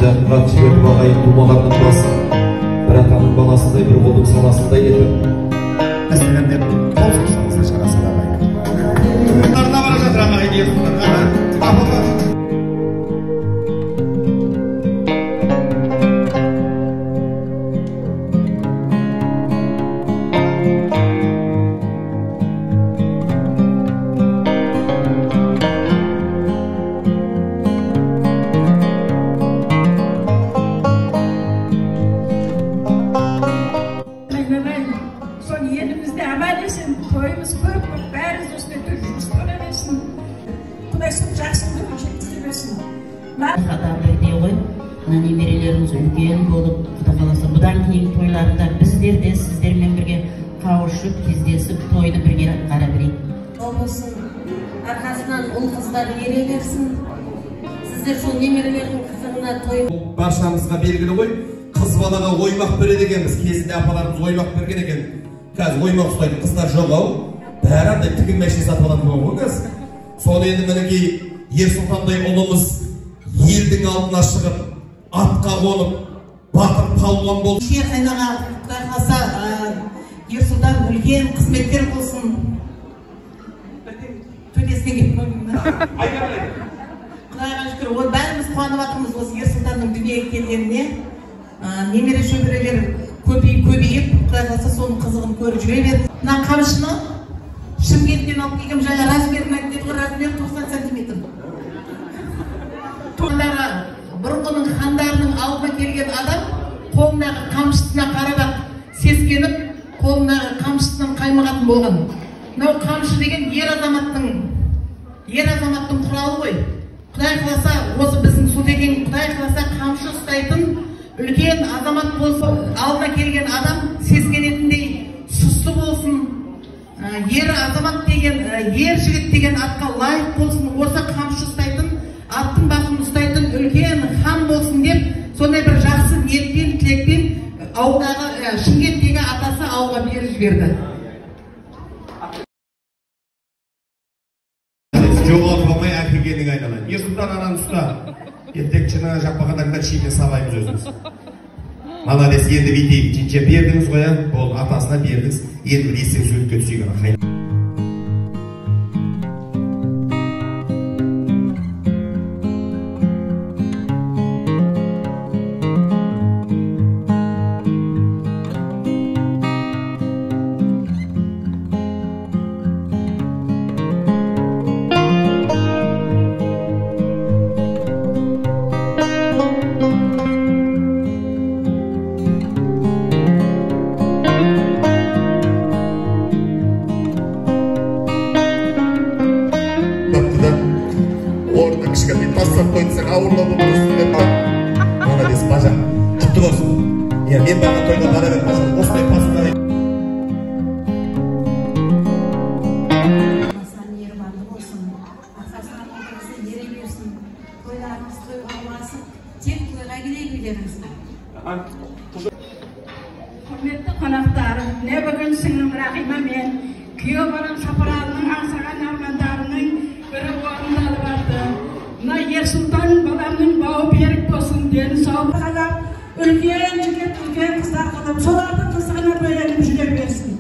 жақынға жіберіп ағайын тумағанның басын бір атаның баласындай бір қолдың саласындай етіп мәселен деп қол соқсаңызға шарасы да ағайын. Құлдарына бара жатыр ағайын ертіңдер. Немерелеріміз үлкен болып, Құда қаласа бұдан кейін тойларында біздер де сіздермен бірге қауышып, кездесіп, тойды бірге қара білейік. Болсын, арқасынан ұл қыздар ере берсін. Сіздер сол немерелердің қызығына тойып. Баршамызға белгілі ғой, қыз балаға оймақ береді екенбіз. Кезінде апаларымыз оймақ берген екен. Қазір оймақ ұстайтын қыздар жоқ ау. Бәрі андай тігін мәшіне сатып алатын ғой қазір. Соны енді мінекей Ерсұлтандай ұлымыз елдің алдына шығып, атқа қонып, батыр палуан болып. Шер қайнаға Құдай қаласа Ерсұлтан үлкен қызметтер болсын. Төтесіне келіп қойдым. Құдайға шүкір, бәріміз қуанып жатырмыз осы Ерсұлтанның дүниеге келгеніне. Немере шөберелер көбейіп, Құдай қаласа соның қызығын көріп жүре берді. Мына қамшыны Шымкенттен алып келгем, жаңа размерін айтып еді, размер 90 сантиметр. Бұрынғының хандарының алдына келген адам қолындағы қамшысына қарап сескеніп, қолындағы қамшысынан қаймығатын болған. Мынау қамшы деген ер азаматтың құралы ғой. Құдай қаласа, осы біздің Сұлтекең Құдай қаласа қамшы ұстайтын үлкен азамат болсын, алдына келген адам сескенетіндей сұсты болсын. Ер азамат деген, ер жігіт деген атқа лайық болсын, осы қамшы ұстайтын, аттың басын ұстайтын үлкен хан болсын деп, сондай бір жақсы ниетпен, тілекпен ауылдағы Шымкенттегі атасы ауылға беріп жіберді. Жоғалып қалмай әкелгенің айналайын. Ерсұлтан ананы ұста. Ертек шыны жаппағандарында шиіне сабаймыз өзіміз. Молодец, енді бүйтейік. Жинче бердіңіз ғой, ол атасына бердіңіз. Енді бір есек сөзге түсейік. Молодец, бажа. Құтты болсын. Мен бана тойға бара беріп, осындай пасында. Асан ері банды болсын, арқасынан отырысы ере берсін, тойларыңыз тойға боласын, тек тойға келей білеріңіз. Құрметті қонақтар, не бүгін сіңлім Рахима мен күйеу балам Сапаралының аңсаған армандарының бірі орындалып барды. Мына Ерсұлтан баламның бауы берік болсын, дені сау қалап, үлкен жігіт, үлкен қыздар қалап, солардың қызығына бөленіп жүре берсін.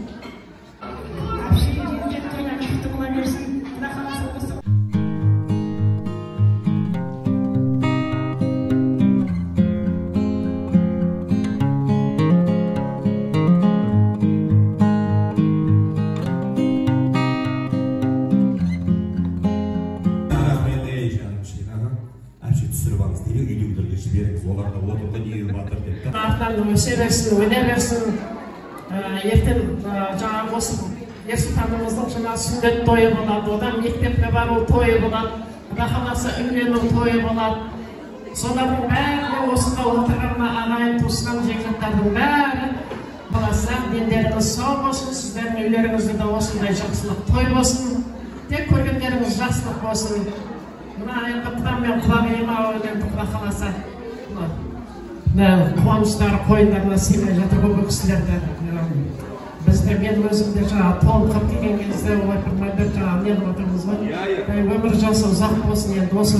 Өсе берсін, өне берсін. Ертең жаңағы осы Ерсұлтанымыздың жаңа сүндет тойы болады, одан мектепке бару тойы болады, Құда қаласа үйлену тойы болады. Солардың бәрі осында отырғанына ағайын туысқан жекжаттардың бәрі қаласа дендеріңіз сау болсын, сіздердің үйлеріңізде де осындай жақсылық той болсын, тек көргендеріңіз жақсылық болсын. Мына енді Құда мен құлағайыма өлеңді Құда қаласа қуаныштары қойындарына сыймай жатыр бұл кісілерді. Бізде мен өзімде жаңағы толқып келген кезде олай бір жаңағы нені отырмыз ғой. Өмір жасы ұзақ болсын, енді осы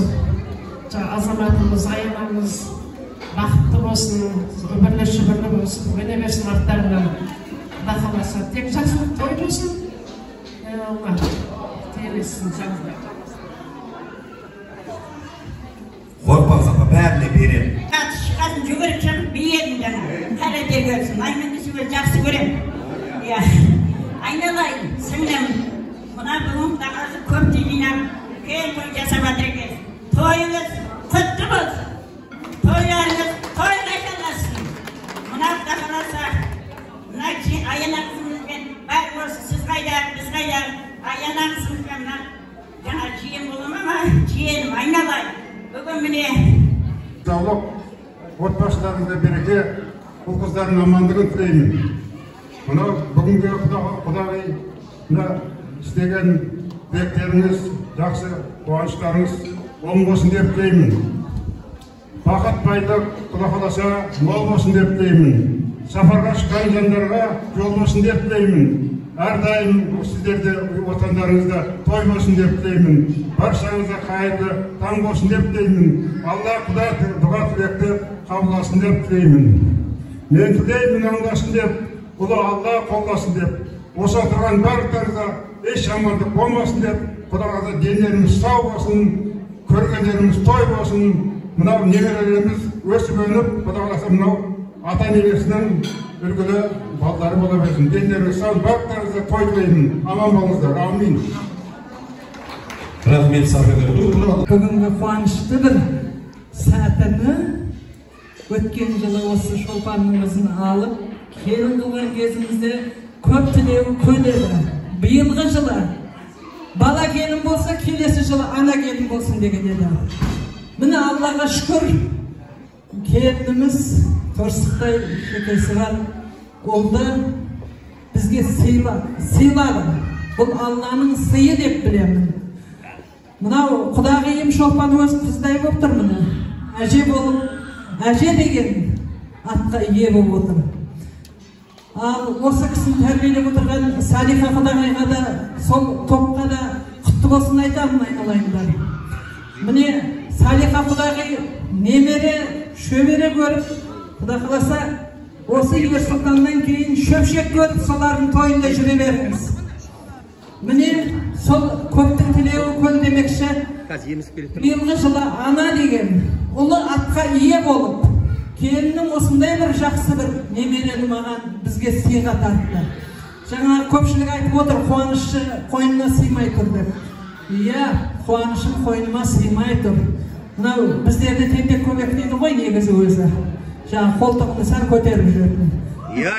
жаңағы азаматымыз, аянамыз бақытты болсын, өмірлі шүбірлі болсын, өне берсін арттарынан. Құда қаласа, тек жақсылық той болсын. Алла, телесін жаңыздар. Қорпақсапа бәріне берем. Шыққасын жүгіріп шығып бейедім жаңа. Қарате көрсін, айменді сөз жақсы көрем. Айналайын, сіңлім, мұна бүгін тағасы көпті жинап, кен той жасап жатыр екен. Тойыңыз құтты болсын. Тойларыңыз той қайталасын. Мұна тағаласа, мұна аяна қызымызбен, бәк осы сіз қайда, біз қайда, аяна қызымызбен, жаңа жиен болым ама, жиенім айналайын. Бүгін міне саулық, отбасыларыңызда береке, бұл қыздардың амандығын тілеймін. Мынау бүгінгі Құдай істеген тілектеріңіз, жақсы қуаныштарыңыз оң болсын деп тілеймін. Бақыт байлық Құда қаласа мол болсын деп тілеймін. Сапарға шыққан жандарға жол болсын деп тілеймін. Әрдайым сіздерде отандарыңызда той болсын деп тілеймін. Баршаңызда қайырлы таң болсын деп тілеймін. Алла Құда дұға тілекті қабылдасын деп тілеймін. Мен тілеймін оңдасын деп, ұлы Алла қолдасын деп, осы отырған барлықтарыңызда еш жамандық болмасын деп, Құдағада денелеріміз сау болсын, көргендеріміз той болсын, мынау немерелеріміз өсіп өніп, Құдағаласа мынау ата енесінің үлгілі балдары бола берсін. Денелеріңіз сау, барлықтарыңызда той тілеймін. Аман болыңыздар. Амин. Рахмет сабырлар. Бүгінгі қуанышты бір сәтіні өткен жылы осы шолпанымызын алып, келін қылған кезімізде көп тілеуі көп еді. Биылғы жылы бала келін болса, келесі жылы ана келін болсын деген еді. Міне Аллаға шүкір, келініміз Торсықтай шекесі бар, олды бізге сыйлады. Бұл Алланың сыйы деп білемін. Мынау Құдағиым шолпан өз қыздай болып тұр міне. Әже болып, әже деген атқа ие болып отыр. Ал осы кісіні тәрбиелеп отырған Салиха Құдағайға да, сол топқа да құтты болсын айтамын айналайындар. Міне Салиха Құдағай немере, шөбере көріп, Құда қаласа, осы Ерсұлтаннан кейін шөпшек көріп, солардың тойында жүре беріңіз. Міне сол көптің тілеуі көл демекші, биылғы жылы ана деген ұлы атқа ие болып, келіннің осындай бір жақсы бір немерені маған бізге сыйға тартты. Жаңа көпшілік айтып отыр, қуанышы қойнына сыймай тұр деп. Иә, қуанышым қойныма сыймай тұр. Мынау біздерді тентек көмек дейді ғой негізі өзі. Жаңа қолтығымды сәл көтеріп жүретін. Иә,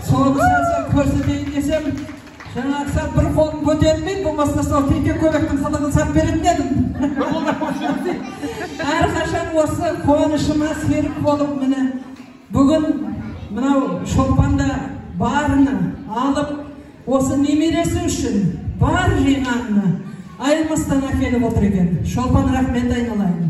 соны сәл көрсетейін десем, жаңағы сәл бір қолын көтерілмейді, болмаса сол тентек көмектің қылығын сап беретін едім. Әрқашан осы қуанышыма серік болып міне бүгін мынау шолпанда барыны алып, осы немересі үшін бар жиғанына айырмастан әкеліп отыр екен. Шолпан рахмет айналайын.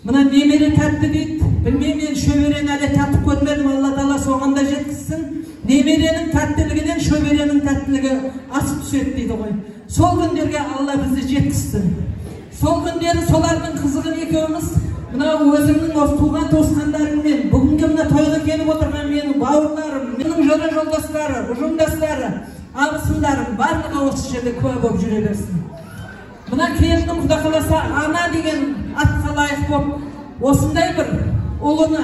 Мына немере тәтті дейді, білмеймін, шөберені әлі татып көрмедім, Алла Тағала соғанда жеткізсін. Немеренің тәттілігінен шөберенің тәттілігі асып түседі дейді ғой. Сол күндерге Алла бізді жеткізсін. Сол күндері солардың қызығын екеуміз, мынау өзімнің осы туған туысқандарыммен, бүгінгі мына тойға келіп отырған менің бауырларым, менің жора жолдастары, ұжымдастары, абысындарым барлығы осы жерде куә болып жүре берсін. Мына келіннің Құда қаласа ана деген атқа лайық болып, осындай бір ұлыны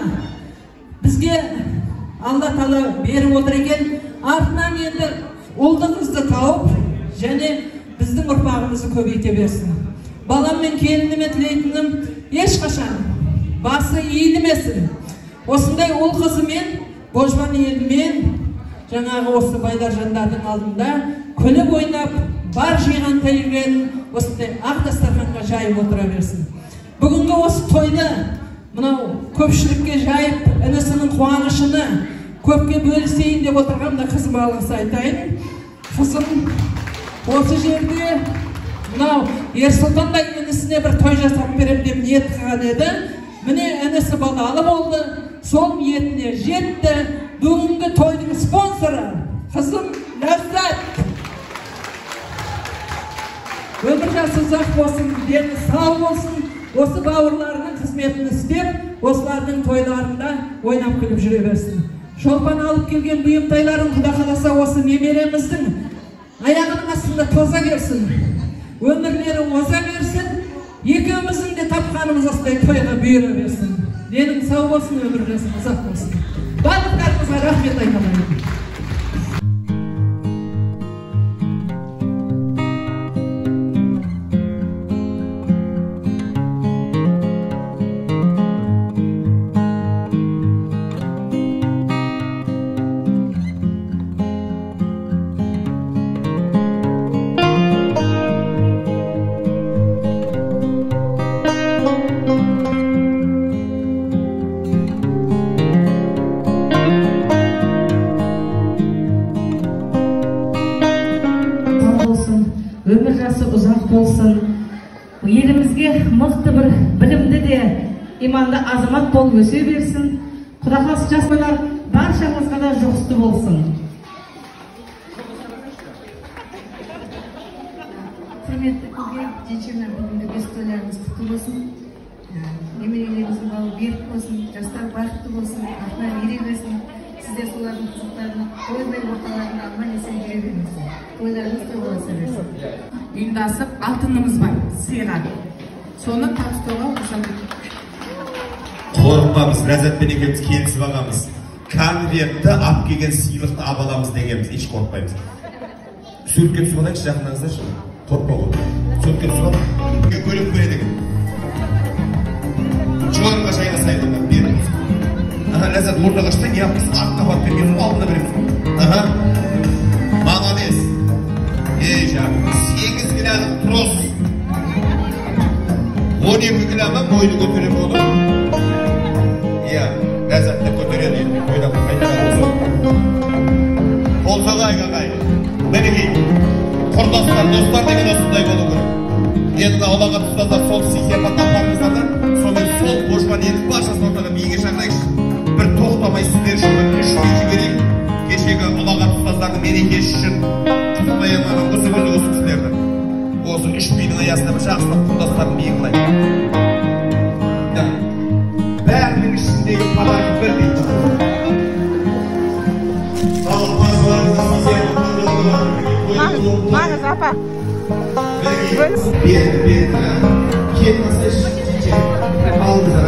бізге Алла Тағала беріп отыр екен. Артынан енді ұлдыңызды тауып, және біздің ұрпағымызды көбейте берсін. Балам мен келініме тілейтінім, ешқашан басы иілмесін. Осындай ұл қызымен, божбан елімен, жаңағы осы байлар жандардың алдында күліп ойнап, бар жиған тәйірген осындай ақ дастарханға жайып отыра берсін. Бүгінгі осы тойды мынау көпшілікке жайып, інісінің қуанышыны көпке бөлісейін деп отырған да қызыма алғыс айтайын. Қызым осы жерде мынау Ерсұлтандай інісіне бір той жасап берем деп ниет қылған еді. Міне інісі балалы болды, сол ниетіне жетті. Бүгінгі тойдың спонсоры қызым Ләззат. Өмір жасы ұзақ болсын, дені сау болсын, осы бауырларының қызметін істеп, осылардың тойларында ойнап күліп жүре берсін. Шолпан алып келген бұйымтайларын Құда қаласа осы немереміздің аяғының астында тоза берсін. Өмірлері оза берсін. Екеуміздің де тапқанымыз осылай тойға бұйыра берсін. Денің сау болсын, өмірлеріңіз ұзақ болсын. Барлықтарыңызға рахмет айтамын. Өмір жасы ұзақ болсын. Елімізге мықты бір білімді де иманды азамат болып өсе берсін. Құда қаласа жастар баршаңызға да жұғысты болсын. Құрметті көпе, жеңшемнің бүгінгі бес тойларыңыз құтты болсын. Немерелеріңіздің бауы берік болсын, жастар бақытты болсын, артынан ере берсін. Сіздер солардың қызықтарына, ойбай орталарына аман есен жүре бермесін. Тойларыңыз той болса берсін. Ұйымдасып алтынымыз бар, сыйға. Соны табыстауға қосамын. Қорықпамыз, Ләззатпен екеуміз келісіп ағамыз. Конвертті ап келген сыйлықты абаламыз дегенбіз, еш қорықпаймыз. Суретке түсіп алайықшы, жақыныңыздаршы. Қорықпа ғой. Суретке түсіп алайық. Көлік береді екен. Жоғарыға жайғасайды, беріңіз. Ләззат ортаға шықса, не yapmışsın? Артқа барып берген алдына береміз. Молодец. Ей жаным, 8 килоның трос. 12 килоға бойды көтере болды. Иә, Ләззатты көтереді енді. Ойлап қайтадан осы. Қолсағай қағай. Мінекей, құрдастар, достар деген осындай болу керек. Енді Аллаға тұстаздар сол сихерға таппаңыздар, сонымен сол қошқан енді баршасын ортаға биге шақырайықшы. Bir toxtamay sizler үшін бір 3 бей жіберейік. Кешегі ұлағат ұстаздардың мерекесі үшін Қызылбаянның қызы күні осы кісілерді. Осы 3 бейдің аясында бір жақсылық құлдастарын бейін қылайық. Бәрінің ішіндегі подарок бір дейді. Маңыз апа. Берді. Келмаса ішінде. Алдызар.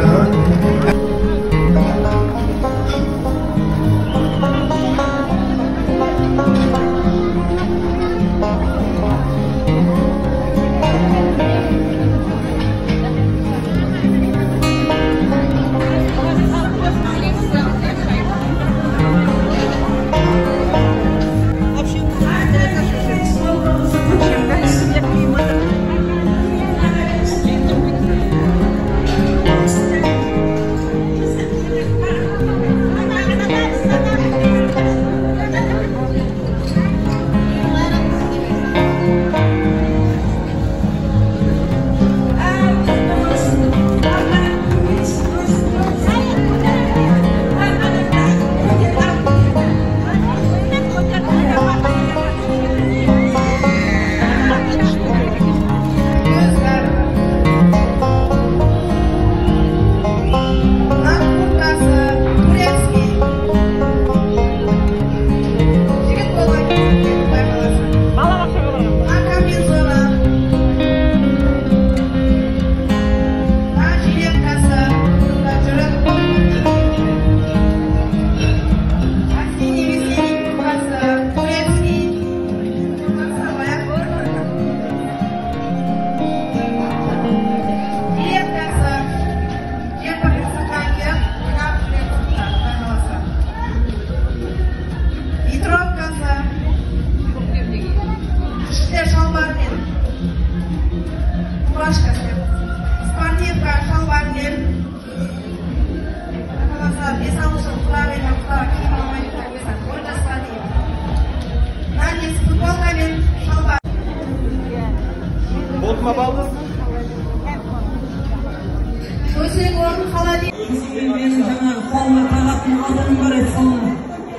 Менің жаңағы қолыма тағатын алтыным бар еді, соны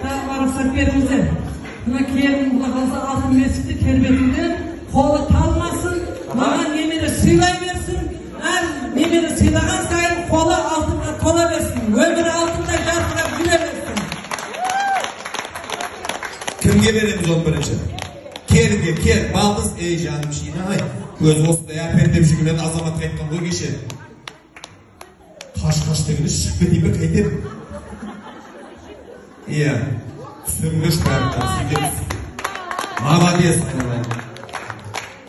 тағы барасақ беріңіздер. Мына келін Құда қаласа алтын бесікті тербетінде қолы талмасын, маған немере сыйлай берсін. Әр немере сыйлаған сайын Baldız, ey canım şeyine ay. Göz olsun da ya perdem şükürlen azamat etken koy geçer. Kaş degini şık keteyim kaytep. Iya. Sürmüş kartlar sizde. Молодец.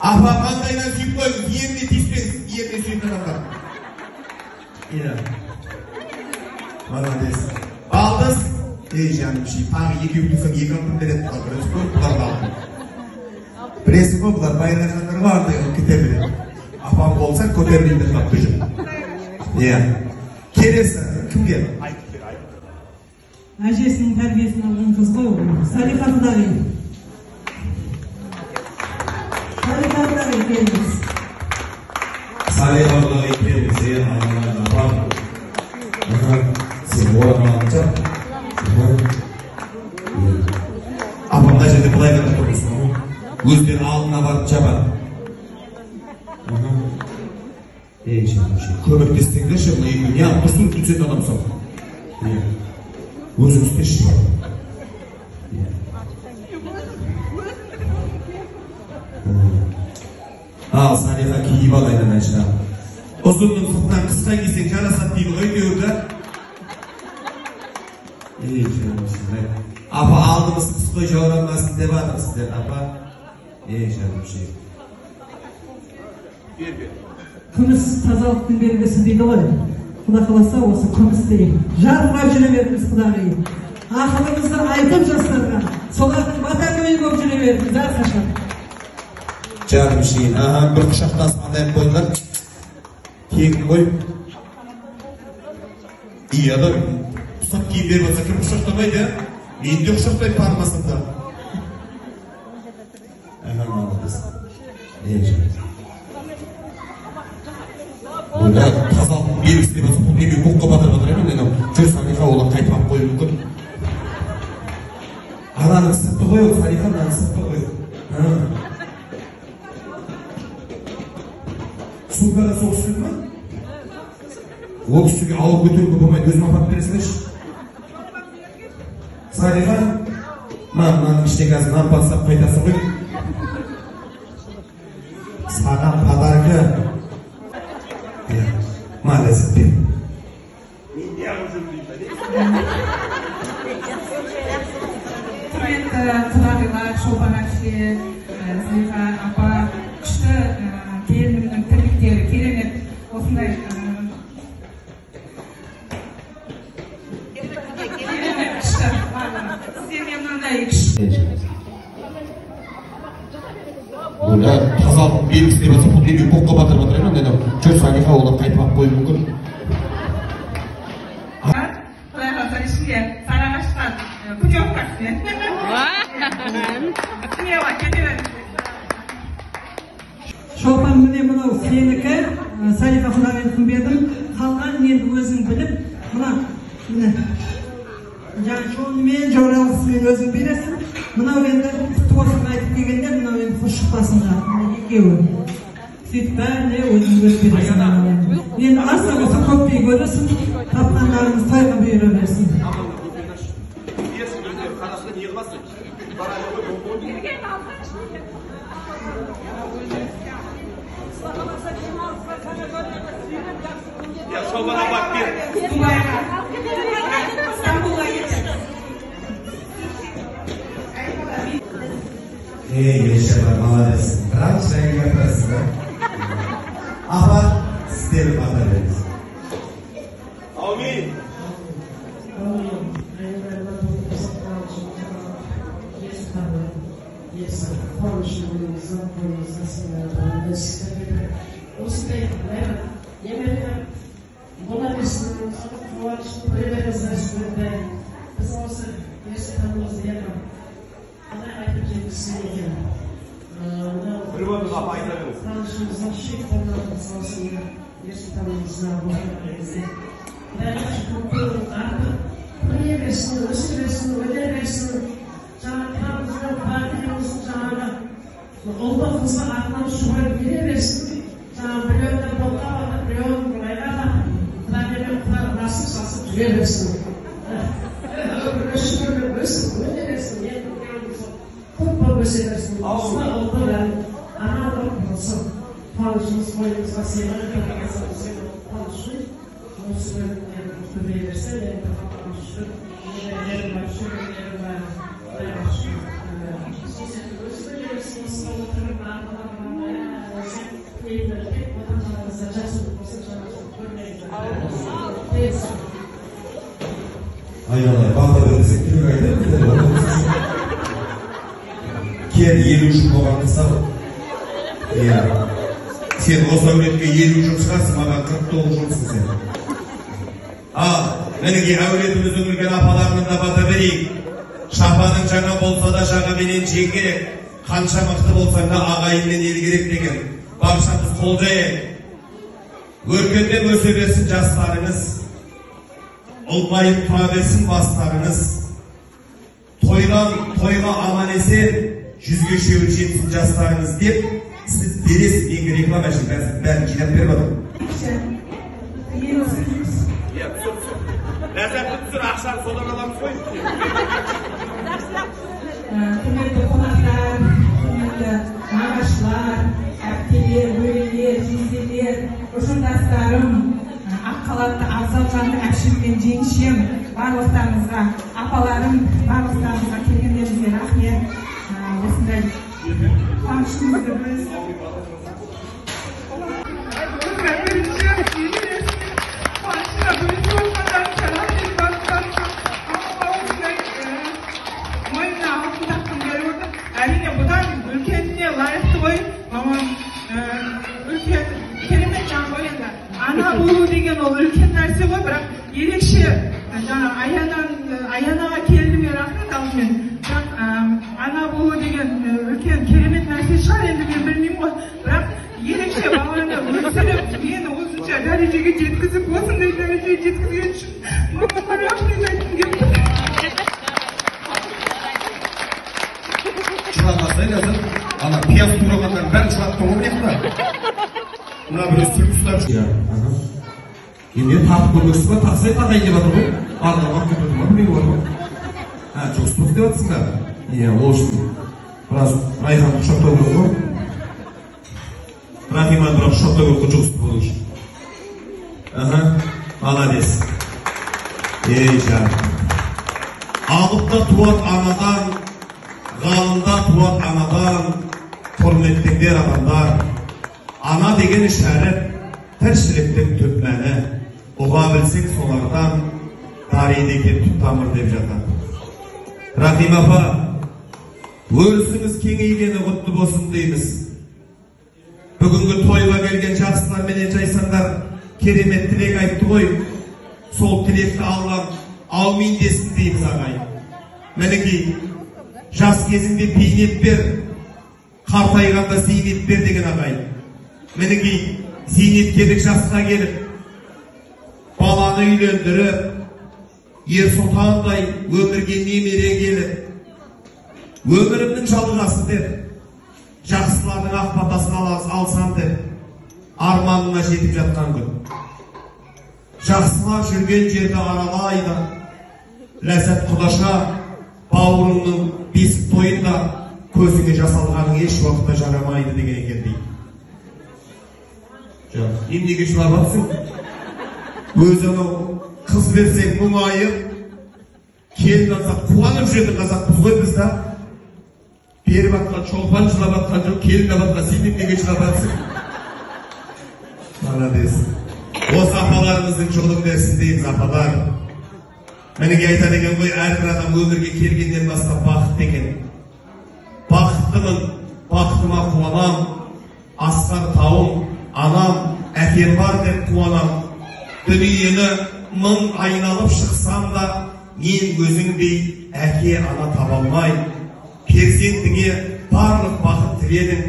Apa qandaydan suyib qo'yingiz, yerni tishlaysiz, yerni suyib qo'yinglar. Iya. Молодец. Baldız, ey canım şey, tағы екі үлкен екі алтын береді қалдырыз қой, бұлар қалды. Білесің ғой, бұлар байырғандар бар деген кете біледі. Апам болса көтермейді қапты жүр. Иә. Келесі, кімге? Әжесінің тәрбиесін алған қыз ғой, Салиха құдағи. Салиха құдағи келіңіз. Салиха құдағи келіңіз, апам. Сен орын алынша. Апам қай жерде былай қарап тұрмысың ғой. Өздері алдына барып жабады. Ей шамшы, көмектессеңдерші, мына екі не алып тұрсын түлсен адамсың. Өзің істеші. Ал, Салиха киіп алайын әншіна. Ұзынның сыртынан қысқа кисең жарасат дейді ғой деуді. Ей шамшы, апа алдымыз қысқой жаурамасын деп атырсыздар, апа. Ей шамшы. Күміс тазалықтың белгісі дейді ғой. Құда қаласа осы күмістей жарыма жүре беріңіз құдағи. Ақылыңызды айтып жастарға, солардың бата көйі болып жүре беріңіз әрқашан. Жарым şeyin, bir kuşaktan sandayıp koydular. Keyifli koy. İyi adam. Pusat giyip verip olsa kim kuşaktamaydı? Meni de kuşaktayıp parmasında. Anlamadınız. Burada тазалықтың белгісі деп жатса, бұл неге көкке батырып жатыр екен, енді жүр Салиха олар қайтып алып қою мүмкін. Ананың сыртты қой, Салиха ананың сыртты қой. Сумкада соғыс жүрді ма? Ол кісіге алып көтеруге болмайды, өзім апарып бересіңдерші. Салиха, мынаның ішіне қазір нан бастап қайтасың ғой. Саған подарка. Maalesef değil. Құрметті құдағилар, шолпан әпше, Салиха апа, күшті келінімнің тірліктері керемет. Осындай күшті. Сіздерге мынандай күшті. Burada тазалықтың белгісі деп жатса, бұл неге көкке батырып жатыр екен, енді жүр Салиха олар қайтып алып қою мүмкін. Құдай қаласа ішінде сарағашқа путевка ішіне. Шолпан міне мынау сенікі, Салиха құдағиын бердім, қалған енді өзің біліп, міне жонымен жоралғысымен өзің бересің. Мынау енді құтты болсын айтып дегенде, мынау енді құш шықпасынға, екеуі. Сөйтіп бәріне өзің өз бересің. Енді аса болса көптей көресің, тапқандарыңыз тойға бұйыра берсін. Ey yaşalar, молодец. Rahat şuraya yaparız da. Ama sizleri batarız. Amin. Tanışımız boyunca senin tanışın. Müslüman verirse de tanışın. Yerim var, şöyle var. Ayağına bağda verirsek kim kaydı? Ken 53 boğanı sağ. Sen o savretke 53 çıkarsın, bana 49 olsun sen. Meniki avretimiz ömürgen apalarının da bata vereyim. Şahbanın cana bolsa da şağı benen çek gerek. Kança mıқты bolsan da ağayından el gerek degen. Barşamız kolcayı. Örkenden öse versin jaslarınız. Olmayıp tura versin baslarınız. Toydan toyga aman esen, yüzge şöyle çetsin jaslarınız deyip, siz deresiz bir reklam açın. Ben kilap verip adam. Lezzetli bir sürü akşam sodan adam soyup diyor. Kıymetli konaklar, kıymetli mağaçlar, erkeler, böyleler, cinseler, uçundaslarım, akkalatlı arzallarını әпшілген жеңшем, барлықтарыңызға, апаларым, барлықтарыңызға келгендеріңізге рахмет. Осындай қуанышымызды бөлісіп. Әрине бұдан үлкеніне лайықты ғой, мамам үлкен керемет жаңа енді ана болу деген ол үлкен нәрсе ғой, бірақ ерекше жаңа аянаға келдіме рахмет алдымен. Бірақ ана болу деген үлкен керемет нәрсе шығар, енді мен білмеймін ғой, бірақ ерекше баланы өсіріп, мені осынша дәрежеге жеткізіп, осындай дәрежеге жеткізген үшін мамама рахмет айтқым келді. Ana piyaz turamadan ben çattım onu yapma. Buna böyle sürüsler ya. Yine tatlı bulursun da taksayı takayı gibi adı bu. Arlamak kötüdüm ama bilmiyorum var mı? Çok sıkıntı devatsın da. İyi olsun. Biraz Rayhan kuşakta olur mu? Rahim'e bırak kuşakta olur çok sıkıntı olur. Malades. Canım. Alıp da tuvat anadan, Galında tuvat anadan, hürmetlikler adamlar, ana degen işaret, terşilikten tüpmeni, oğa bilsek solardan, tarihideki tutamır dep jatan. Rahim apa, örüsümüz kengeygeni kutlu bolsun deymiz. Bugünkü toyga gelgen jaksılar menen jaysanlar keremet tilek aytты ғой. Sol tilekti algan, almayın desin deymiz agayın. Meneki жас кезінде бейнет бер, қартайғанда зейнет бер деген ағайын. Мінекей зейнеткерлік жасқа келіп, баланы үйлендіріп, ер сұлтандай өмірге немере келіп, өмірімнің жалғасы деп, жақсылардың ақ батасын алсам деп, арманына жетіп жатқан күн. Жақсылар жүрген жерді аралайды, ләззат құдаша, бауырыңның бесік тойында көзіңе жасалғаның еш уақытта жарамайды деген екен дейді. Емнеге жылап жатсың? Өз анау қыз берсең мұңайып, келін алса қуанып жүретін қазақпыз ғой біз да. Беріп атқан шолпан жылап атқан жоқ, келін алатқан сен емнеге жылап жатсың? Молодец. Осы апаларымыздың жолын берсін дейміз, апалар. Менеге айтады екен ғой, әрбір адам өмірге келгеннен бастап бақытты екен. Бақыттымын, бақытыма қуанам, асқар тауым, анам, әкем бар деп қуанам. Дүниені мың айналып шықсам да, мен өзіңдей әке ана таба алмай. Перзентіңе барлық бақыт тіледің,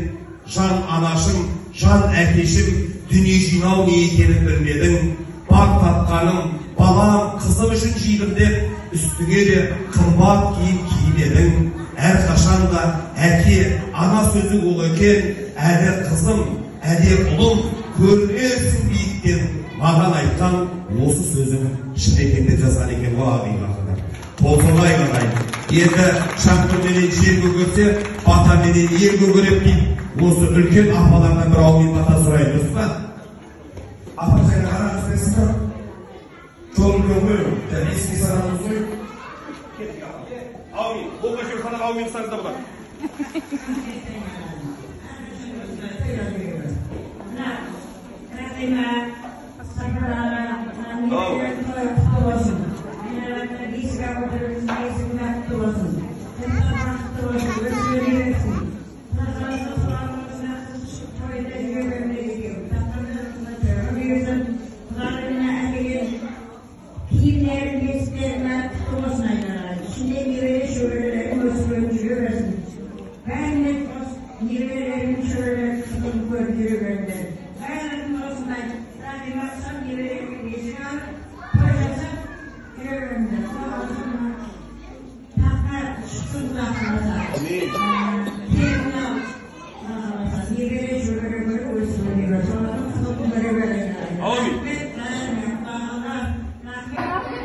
жан анашым, жан әкешім, дүние жинау не екенін білмедің. Бар тапқаным, балам, қызым үшін жидым деп, үстіңе де қымбат киім киінедің. Әрқашан да әке, ана сөзі ол екен, әлі қызым, әлі ұлым, көрінерсің биіктен. Маған айтқан осы сөзім шын екен деп жазған екен ғой ағайын. Толсынай ағайын. Енді шақыр менен жер көгерсе, бата менен ер көгерет дейді. Осы үлкен апалардан бір аумин бата сұрайын, дұрыс па? Апа жаңа қараңыз десін ба? Жол үлкен ғой, еске сарамыз ғой. Аумин, бұл көшер санаға аумин саңызда бұлар.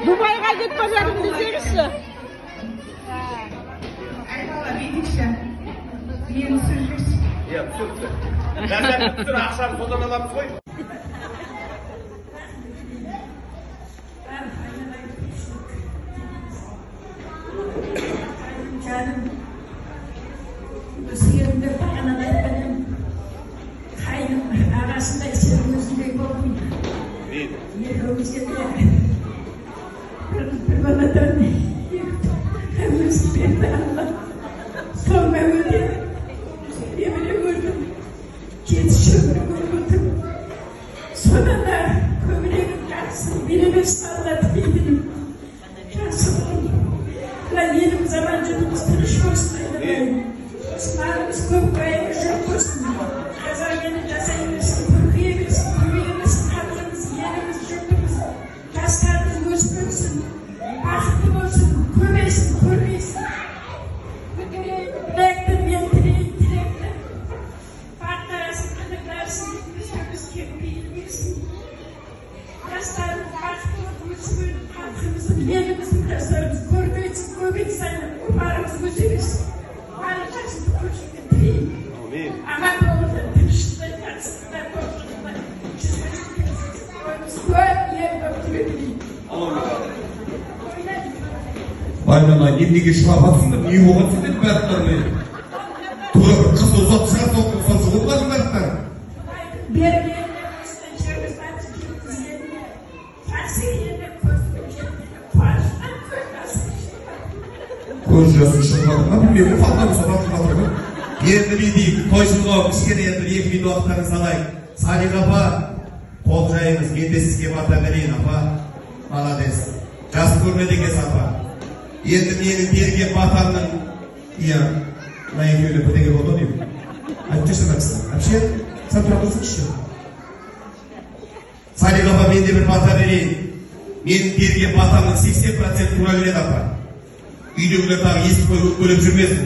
Dubai'ga gitmeden diyeceksin. Yeni süreceksin. Ya, sürdü. Ben bütün akşam sodan alamız koy. Canım, Sıyırımda bakana da benim kaynım arasında içerimizde korkun. Yıkılmıştı diye. Bir bana döndü. Hepimiz bir de Allah. Sonra öldü. Yeminle gördüm. Yetişiyorum gördüm. Sonra da kömürlerim kalsın. Birimi salladı bildim. Kalsın. Lan yerim zaman canımız tanışmasın. Osmanımız korkmaya çok olsun. Kazan gelince sayılırsın. Korkuyebilirsin. Korkuyebilirsin. Hatırımız, yerimiz, yurtumuz. Kaslarımız gözükürsün. Bakıtlı olsun. Korkmayasın. Korkmayasın. Bıraktım yentireyi direkte. Partlarasın, kılıklarsın. Biz kempiyebilirsin. Kaslarımız, bakıtlı olsun. Hakkımızın, yerimizin kaslarımız. Korkuyorsun. Korkuyorsun. Umarımız gözükürsün. Alacaksın bu koşu getireyim. Ama bu oldu. Dışında yatsınlar, korktular. Koymuş yer götürebileyim. Aynen emnege шыға батсыңдар, не болған сендер бәріқтарына? Тура бір қыз ұзат шығар тоқып, сол шығылмадың бәріқтар? Бергенде біздің жерімізден жеткізгенде, қарсы елде көзім жетті, қуаныштан көз жасы шығып ма? Білмеймін, қалдан содан жатыр ма? Енді дейік, тойшылға кішкене енді 2 минут уақыттарыңыз алайық. Салих апа, қол жайыңыз, мен де сізге бата берейін апа. Молодец. Жас көрмеді екенсіз апа. Енді менің берген батамның, иә, мына екеуіне бірдеңе болды деймін. Айтып жүрсің бақсың. Әпше, сен тұра тұрсыңызшы. Салих апа, мен де бір бата берейін. Менің берген батамның 80% тура келеді апа. Үйдегілер тағы естіп көріп жүрмесін.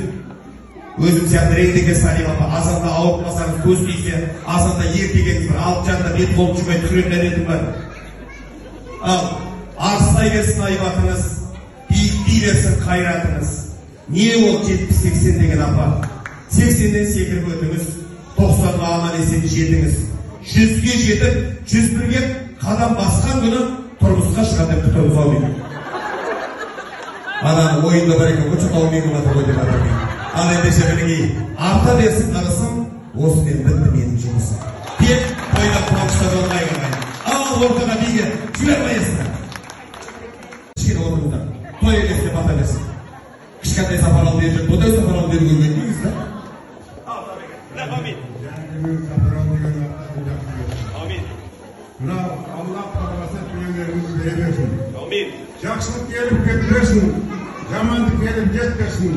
Өзім сияқты реңдеген Салих апа, азанда ауыртпасаңыз көз тисе, азанда ертегеңіз бір алып жанында бет болып жүрмей түренген едім бар. Ал, арыстай берсін айбатыңыз, биіктей берсін қайратыңыз. Не ол 70-80 деген апа? 80-ден секіріп өтіңіз, 90-ға аман есен жетіңіз. 100-ге жетіп, 101-ге қадам басқан күні тұрмысқа шығады күтіп ұзау. Ана ойында бар екен, көші тауымен ғана той деп атыр. Ал ендеше біліңей, арта берсін қарысым, осымен бітті менің жұмысым. Тек тойда қуанышта болмай қалайын. Ал ортаға биге жібермайсыңдар. Кішкене отырыңдар. Той елесіне бата берсін. Кішкентай сапаралы беріп жүріп, бұдай сапаралы беріп көрген дейміз да? Амин. Амин. Мына Алла қаласа тілеулеріңізді бере берсін. Амин. Жақсылық келіп кетіресін, жамандық келіп жетпесін.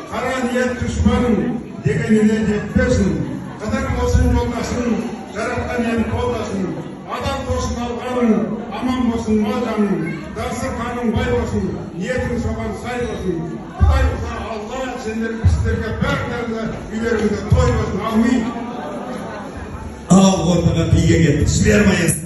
Қара ниет düşmanın degenine жетпесін. Қадар болсын жолдасың, жаратқан ел қолдасын. Адам болсын алғаның, аман болсын мал жаның. Дастарханың бай болсын, ниетің соған сай болсын. Құдай Алла сендер біздерге бәріңізді үйлеріңізде той болсын. Амин. Ал ортаға биге келді. Жібермейсің.